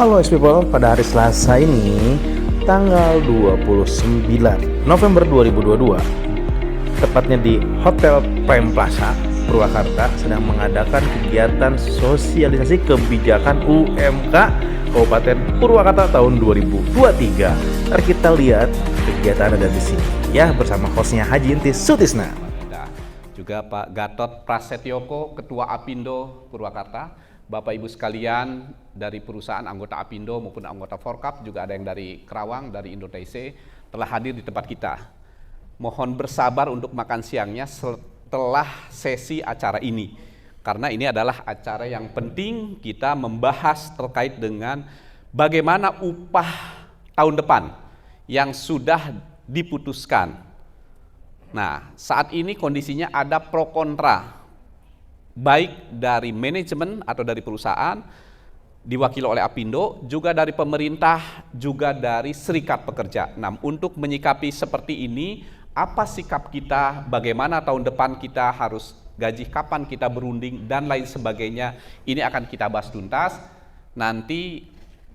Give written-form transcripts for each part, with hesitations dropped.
Halo people, pada hari Selasa ini tanggal 29 November 2022, tepatnya di Hotel Prime Plaza Purwakarta sedang mengadakan kegiatan sosialisasi kebijakan UMK Kabupaten Purwakarta tahun 2023. Mari kita lihat kegiatan ada di sini ya, bersama hostnya Haji Intis Sutisna. Juga Pak Gatot Prasetyoko, Ketua Apindo Purwakarta, Bapak Ibu sekalian dari perusahaan anggota Apindo maupun anggota Forkap, juga ada yang dari Kerawang, dari Indonesia, telah hadir di tempat kita. Mohon bersabar untuk makan siangnya setelah sesi acara ini, karena ini adalah acara yang penting. Kita membahas terkait dengan bagaimana upah tahun depan yang sudah diputuskan. Nah, saat ini kondisinya ada pro kontra, baik dari manajemen atau dari perusahaan, diwakili oleh Apindo, juga dari pemerintah, juga dari serikat pekerja. Nah, untuk menyikapi seperti ini, apa sikap kita, bagaimana tahun depan kita harus gaji, kapan kita berunding, dan lain sebagainya, ini akan kita bahas tuntas. Nanti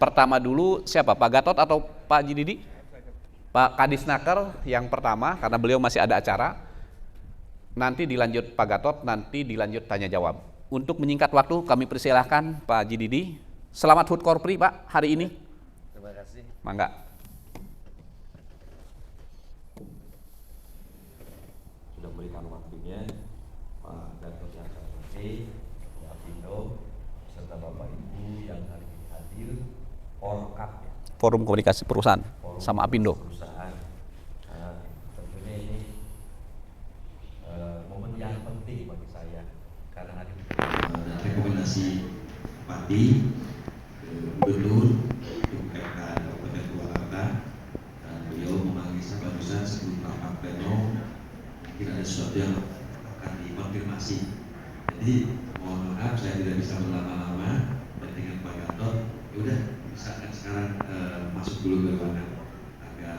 pertama dulu siapa, Pak Gatot atau Pak Jididi? Pak Kadisnaker yang pertama, karena beliau masih ada acara. Nanti dilanjut Pak Gatot, nanti dilanjut tanya jawab. Untuk menyingkat waktu, kami persilahkan Pak Jididi. Selamat HUT Korpri Pak hari ini. Terima kasih. Mangga. Sudah memberikan waktunya Pak Gatot yang saya hormati, Pak Apindo, serta Bapak Ibu yang hari ini hadir, Forkap, Forum Komunikasi Perusahaan sama Apindo. Perusahaan. Tentunya ini momen yang penting bagi saya karena hari ini rekomendasi Bupati, Gubernur, UMK Kabupaten Purwakarta, dan beliau memanggil saya barusan sebelum rapat pleno, mungkin ada sesuatu yang akan dikonfirmasi. Jadi mohon maaf saya tidak bisa berlama-lama, dan dengan Pak Gatot, yaudah misalkan sekarang masuk dulu ke ruangan agar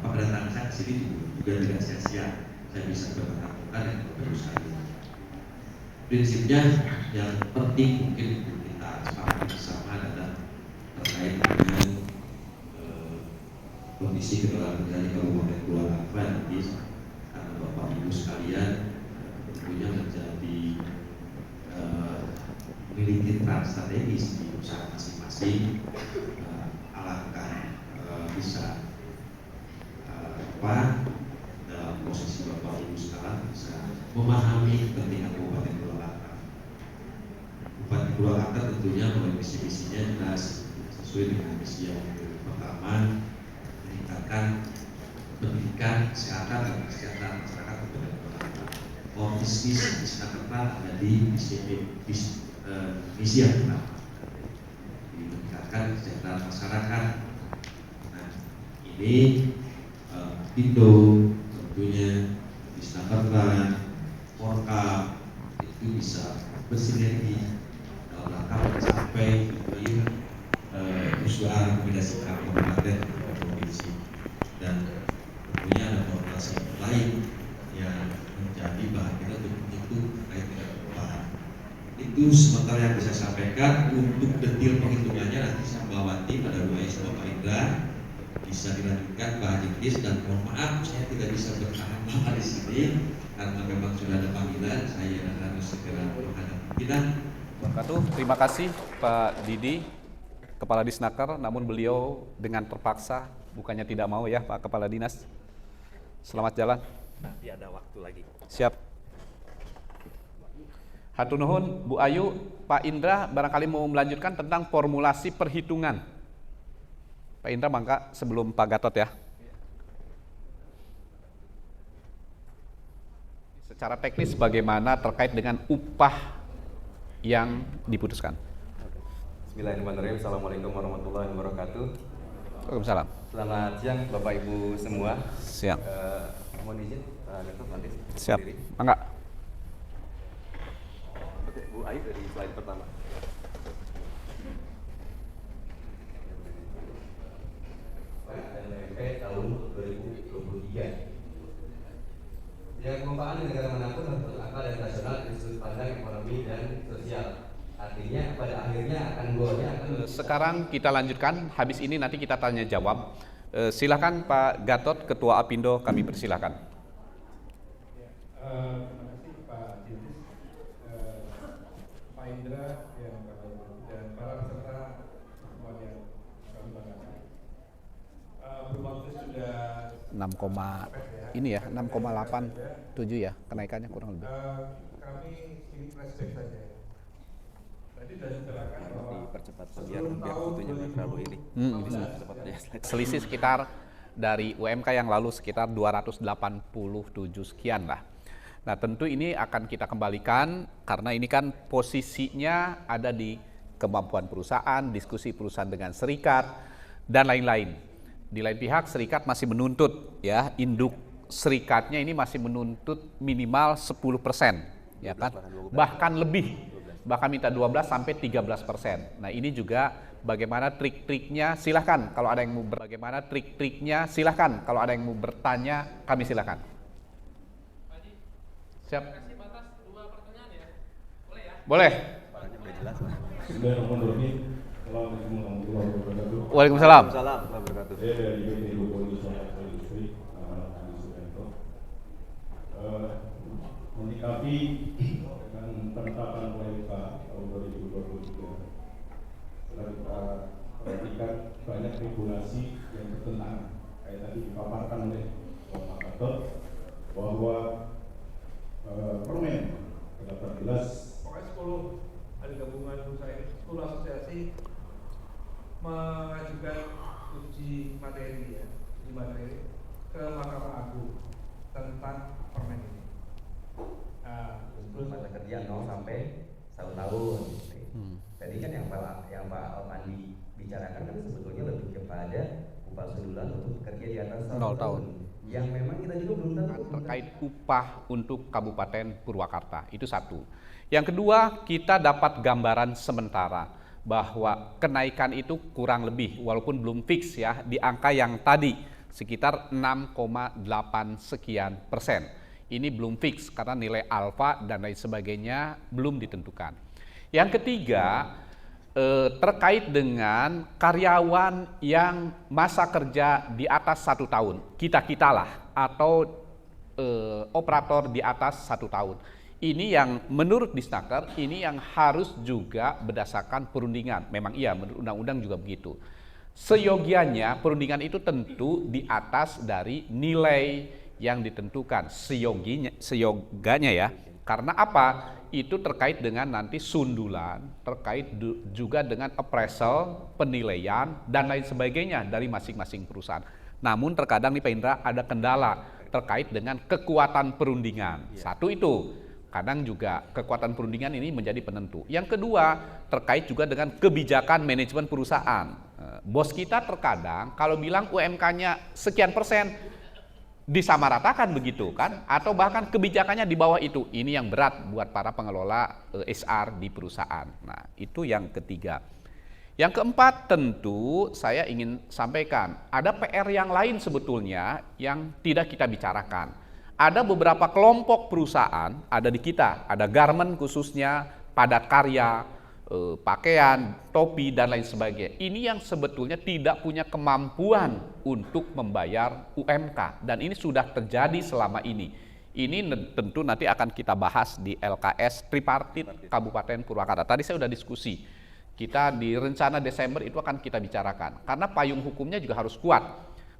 kedatangan saya ke sini juga tidak sia-sia, saya bisa bertatap muka dengan Bapak sekalian. Prinsipnya yang penting mungkin untuk kita sepakati bersama adalah terkait dengan kondisi ketenaga di Kabupaten Purwakarta nanti, karena Bapak Ibu sekalian tentunya menjadi memiliki peran strategis di usaha masing-masing. Alangkah bisa dalam posisi Bapak Ibu sekarang bisa memahami kepentingan Kabupaten Purwakarta. Bupati Purwakarta tentunya melalui misi-misinya jelas sesuai dengan misi yang pertama, meningkatkan pendidikan, kesehatan, dan kesejahteraan masyarakat Kabupaten Purwakarta. Bisnis Jakarta ada di misi yang pertama, meningkatkan kesejahteraan masyarakat. Nah, ini Apindo tentunya Jakarta, Forkap itu bisa bersinergi dalam rangka mencapai usulan rekomendasi kabupaten dan provinsi, dan tentunya ada formulasi lain yang menjadi bahan kita untuk menghitung terkait dengan perubahan. Itu sementara yang bisa saya sampaikan. Untuk detail penghitungannya nanti saya bawa tim, ada dua sama Pak Indra, bisa dilanjutkan Pak Haji, dan mohon maaf saya tidak bisa bertahan lama di sini karena memang sudah ada panggilan, saya harus segera menghadap pimpinan. Terima kasih Pak Didi, Kepala Disnaker, namun beliau dengan terpaksa, bukannya tidak mau ya Pak Kepala Dinas. Selamat jalan. Nanti ada waktu lagi. Siap. Hatur nuhun Bu Ayu. Pak Indra barangkali mau melanjutkan tentang formulasi perhitungan. Pak Indra, mangga sebelum Pak Gatot ya. Secara teknis bagaimana terkait dengan upah yang diputuskan? Bismillahirrahmanirrahim. Assalamualaikum warahmatullahi wabarakatuh. Waalaikumsalam. Selamat siang Bapak Ibu semua. Siap. Mohon izin Pak Gatot nanti. Siap. Sendiri. Mangga. Oke, Bu Ayu dari slide pertama. LMP tahun 2023. Yang pengumpahan di negara manapun harus berakal dan rasional dari sudut pandang ekonomi dan sosial. Artinya pada akhirnya akan golnya akan Sekarang kita lanjutkan, habis ini nanti kita tanya jawab. Silakan Pak Gatot, Ketua Apindo, kami persilakan. Terima kasih Pak Jintis, Pak Indra, dan para peserta semua yang kami banggakan. Bermakna sudah 6,87 ya kenaikannya kurang lebih. kami ini flashback saja. Tadi sudah diterangkan bahwa dipercepat biar sebelum tahun waktunya nggak terlalu ini. 2015, Cepat aja slide. Selisih sekitar dari UMK yang lalu sekitar 287 sekian lah. Nah tentu ini akan kita kembalikan karena ini kan posisinya ada di kemampuan perusahaan, diskusi perusahaan dengan serikat dan lain-lain. Di lain pihak serikat masih menuntut ya, induk serikatnya ini masih menuntut minimal 10% ya kan, bahkan lebih, bahkan minta 12 sampai 13%. Nah ini juga bagaimana trik-triknya, silahkan kalau ada yang mau bagaimana trik-triknya, silahkan kalau ada yang mau bertanya, kami silahkan. Siap. Boleh. Udah jelas. Bismillahirrahmanirrahim. Assalamualaikum warahmatullahi wabarakatuh. Waalaikumsalam. Salam wabarakatuh. Saya dari PT Lupo Indonesia Industri, nama Andi Suyanto. Menyikapi dengan penetapan UMK tahun 2023, setelah kita perhatikan banyak regulasi yang bertentangan. Kayak tadi dipaparkan oleh Bapak Gatot bahwa permen terdapat jelas pokoknya 10 ada gabungan perusahaan 10 asosiasi mengajukan uji materi ke Mahkamah Agung tentang permen ini. Masa kerja 0 sampai 1 tahun. Tadi kan yang Pak Almandi bicarakan kan sebetulnya lebih kepada upah sudulan untuk pekerja di atas 1 0 tahun. Yang memang kita juga belum tahu Terkait upah untuk Kabupaten Purwakarta, itu satu. Yang kedua, kita dapat gambaran sementara bahwa kenaikan itu kurang lebih, walaupun belum fix ya, di angka yang tadi sekitar 6,8 sekian persen. Ini belum fix karena nilai alfa dan lain sebagainya belum ditentukan. Yang ketiga, terkait dengan karyawan yang masa kerja di atas 1 tahun, kita lah atau operator di atas 1 tahun. Ini yang menurut Disnaker ini yang harus juga berdasarkan perundingan. Memang iya, menurut undang-undang juga begitu. Seyogianya perundingan itu tentu di atas dari nilai yang ditentukan, seyoganya ya. Karena apa? Itu terkait dengan nanti sundulan, terkait juga dengan appraisal, penilaian, dan lain sebagainya dari masing-masing perusahaan. Namun terkadang nih Pak Indra ada kendala terkait dengan kekuatan perundingan. Satu itu, kadang juga kekuatan perundingan ini menjadi penentu. Yang kedua, terkait juga dengan kebijakan manajemen perusahaan. Bos kita terkadang kalau bilang UMK-nya sekian persen, disamaratakan begitu kan, atau bahkan kebijakannya di bawah itu. Ini yang berat buat para pengelola HR di perusahaan. Nah itu yang ketiga. Yang keempat tentu saya ingin sampaikan ada PR yang lain sebetulnya yang tidak kita bicarakan. Ada beberapa kelompok perusahaan ada di kita, ada garment khususnya, padat karya, pakaian, topi, dan lain sebagainya. Ini yang sebetulnya tidak punya kemampuan untuk membayar UMK. Dan ini sudah terjadi selama ini. Ini tentu nanti akan kita bahas di LKS Tripartit Kabupaten Purwakarta. Tadi saya sudah diskusi. Kita di rencana Desember itu akan kita bicarakan. Karena payung hukumnya juga harus kuat.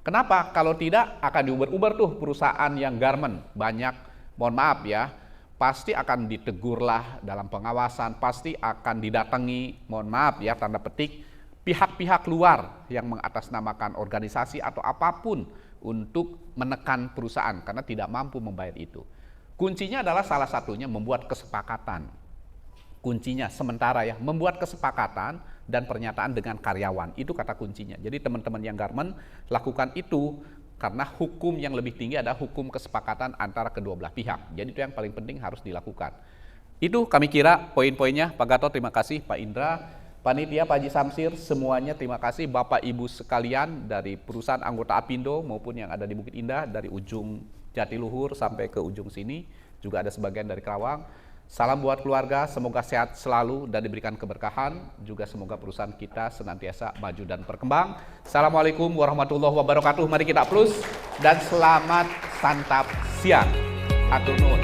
Kenapa? Kalau tidak akan diuber-uber tuh perusahaan yang garment. Banyak, mohon maaf ya, pasti akan ditegurlah dalam pengawasan, pasti akan didatangi, mohon maaf ya, tanda petik, pihak-pihak luar yang mengatasnamakan organisasi atau apapun untuk menekan perusahaan karena tidak mampu membayar itu. Kuncinya adalah salah satunya membuat kesepakatan. Kuncinya sementara ya, membuat kesepakatan dan pernyataan dengan karyawan, itu kata kuncinya. Jadi teman-teman yang garment lakukan itu, karena hukum yang lebih tinggi adalah hukum kesepakatan antara kedua belah pihak. Jadi itu yang paling penting harus dilakukan. Itu kami kira poin-poinnya. Pak Gatot terima kasih, Pak Indra, panitia, Pak Haji Samsir, semuanya terima kasih. Bapak Ibu sekalian dari perusahaan anggota Apindo maupun yang ada di Bukit Indah, dari ujung Jatiluhur sampai ke ujung sini, juga ada sebagian dari Kerawang. Salam buat keluarga, semoga sehat selalu dan diberikan keberkahan. Juga semoga perusahaan kita senantiasa maju dan berkembang. Assalamualaikum warahmatullahi wabarakatuh. Mari kita plus dan selamat santap siang. Atur nuhun.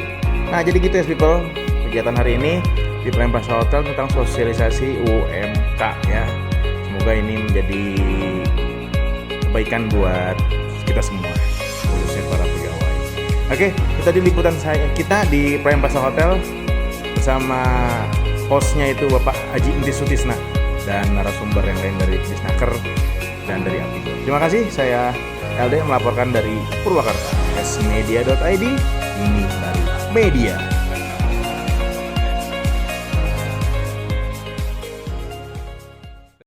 Nah, jadi gitu ya people, kegiatan hari ini di Prime Plaza Hotel tentang sosialisasi UMK ya. Semoga ini menjadi kebaikan buat kita semua, khususnya para pegawai. Oke, itu tadi liputan kita di Prime Plaza Hotel bersama hostnya itu Bapak Haji Inti Sutisna dan narasumber yang lain dari Disnaker dan dari Apindo. Terima kasih, saya LD melaporkan dari Purwakarta. Smedia.id, ini baru media.